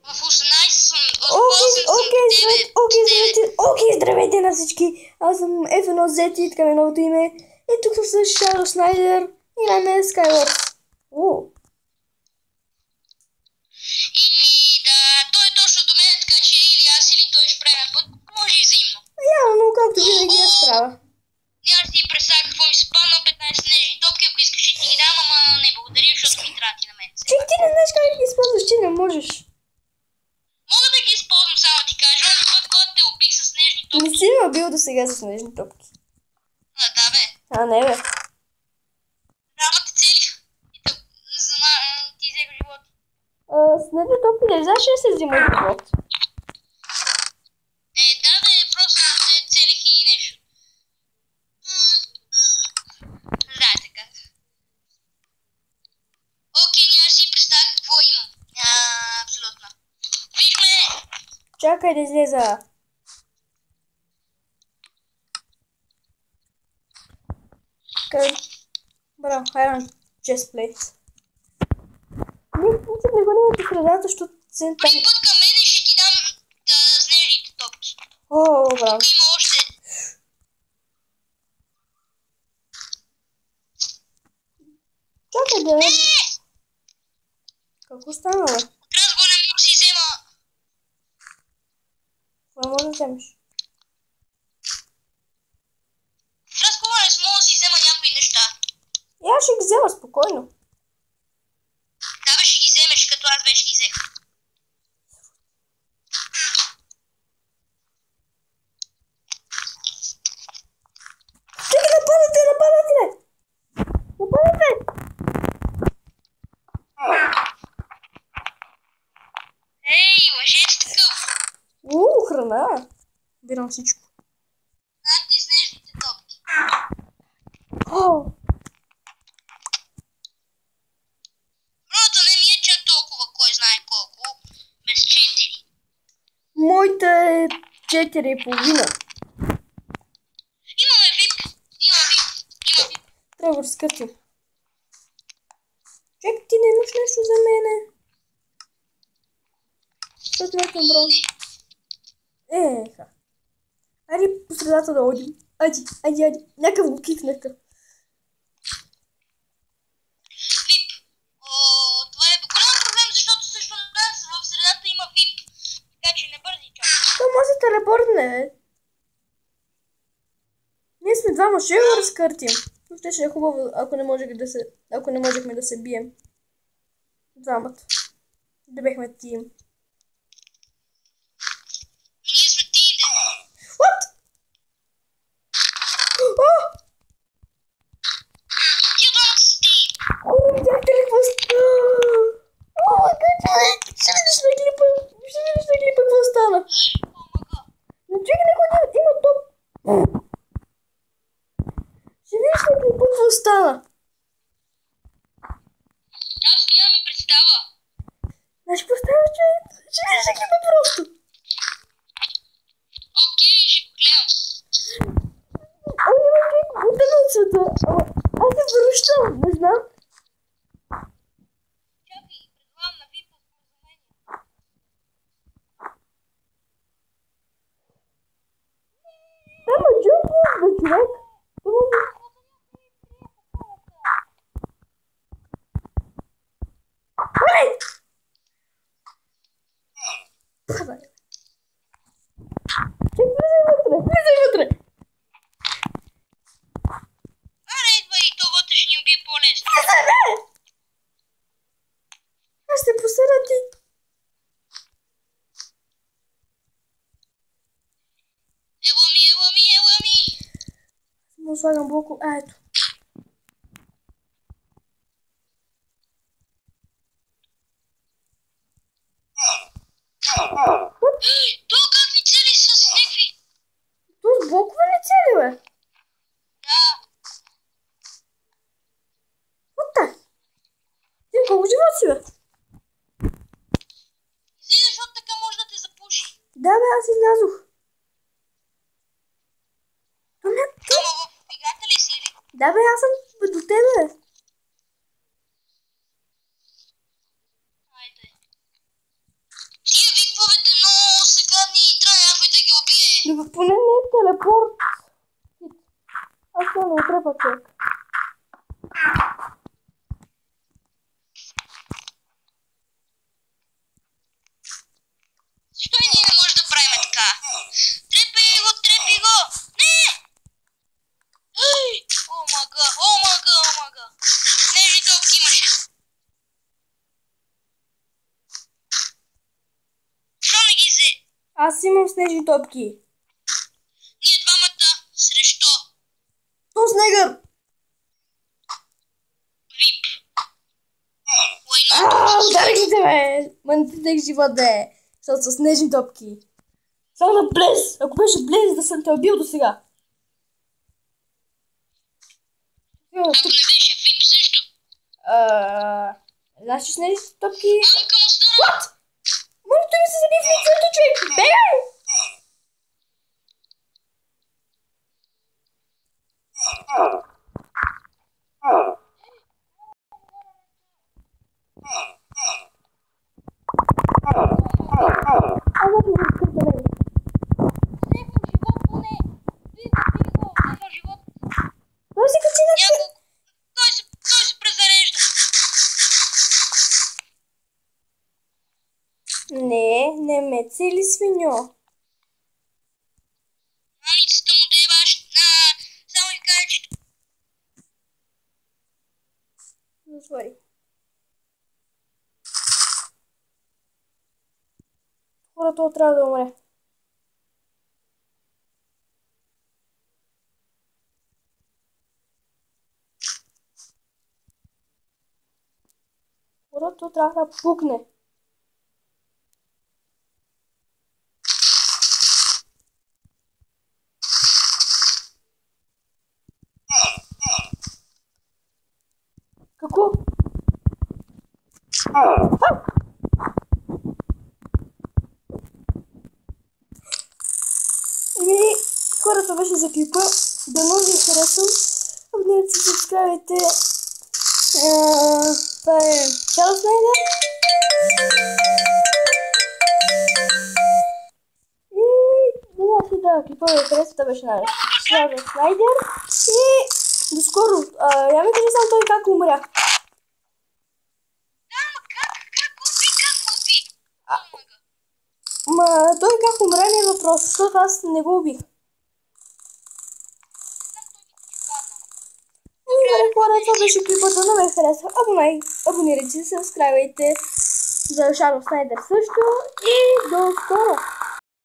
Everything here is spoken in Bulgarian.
В 18 съм, в 8 съм с тебе. Окей, здравейте на всички. Аз съм F1Z и така ми новото име. И тук съм с Shadow Snyder и на мен Skywars. И да, той е точно до мен, така че или аз или той ще правим път. Може и взаимно. Явно, както винаги я справя. Няма си представя какво ми се падна 15 снежни топки, ако искаш и ти ги дам, ама не благодаря, защото ми трати на мен. Че ти не знаеш как ги използваш, ти не можеш. Мога да ги използвам, само ти кажа, но път, когато те убих с снежни Не топки. си ме убил до сега с снежни топки. Да бе. Не бе. Ама те целих. И ти взеха живота. Снежни топки не знаеш ли се взима живот? Да бе, просто те целих и нещо. Да, така. Окей, няма да си представя какво имам. Абсолютно. Виж ме! Чакай да излеза. Браво, Iron Chestplate. Не го няма по средата, защото се там... При път към мене ще ти дам снежните топки. Браво. Тук има още... Чакай да... Какво стана, бе? От разговора му си взема... Това може да вземеш. В разговора с мога да си взема някои неща. Аз ще ги взема спокойно. Да бе, ще ги вземеш, като аз вече ги взех. Чакай, нападате! Ей, лъжец такъв! Храна! Бирам всичко. Ти снежните топки. Броята не ми е чак толкова, кой знае колко. Без 4. Моята е 4,5. Имаме вип. Има вип. Трябва да скътим. Чакай, ти не имаш нещо за мене. Защото някакъв брон. Айде по средата да одим. Айде. Някакъв го кикнаха. Вип. Това е голям проблем, защото също нас в средата има вип. Така че не бързи чак. То може да телепортне, бе. Ние сме двама, ще го разкъртим. Но ще е хубаво, ако не можехме да се бием. Двамата. Да бехме тим. Ние сме тим, да. What? Тия двамата са тим. Видяхте ли какво стана? Ще видиш на клипа какво стана. Но чакай, някой има топ. Ще видиш на клипа какво стана. Аз нямам и представа. Значи поставя, че ще видиш на клипа просто. Окей, ще гледам. Има как бутана от света. Аз се връщам, не знам. Чакай, предлагам на випа споразумение. Ама джумпус, бе, човек. Влизай вътре. Аре, идва и то вътре ще ни убие по-лесно. Аз ще посера ти. Ела ми. Му слагам блоко. Ето. То как ни цели с някакви? То с блокове ли цели, бе? Да. What? Ти колко живот си, бе? Излиза, защото така може да те запуши. Да, бе, аз излязох. Ама в фигата ли си? Да, бе, аз съм до тебе. Айде. Ти Поне не е телепорт. Аз това не отрепа човек. Защо и ние не може да правим така? Трепи го! Не! О мага! Снежни топки имаше. Защо не ги взе? Аз имам снежни топки. Ние двамата срещу То снегър! Вип. Ударих се, бе! Ма не ти тех живот, бе! Защото са снежни топки. Само на Блез! Ако беше Блез, да съм те убил до сега. Ако не беше Вип също. Значи снежните топки... Мамка му стана. What? Моля, той ми се заби в лицето, човек! Бегай! Той се качи на теб! Той се презарежда. Не ме цели, свиньо. Мамицата му дебаш. Само ви кажа, че Затвори. Хората трябва да умре. Хората трябва да пукне. Какво? Еми, хората беше за клипа. Дано ви харесвам. Абонирайте се, subscribe-айте. Това е Чарлз Снайдер. И надявам се да клипа ви харесва. Това беше Чарлз Снайдер. И до скоро. Я ми кажи само той как умря. Как уби? Ма той как умря не е въпрос, защото аз не го убих. Добре, хора, това беше клипът, но ме харесва. Абонирайте се, subscribe-айте за Shadow Snyder също и до скоро!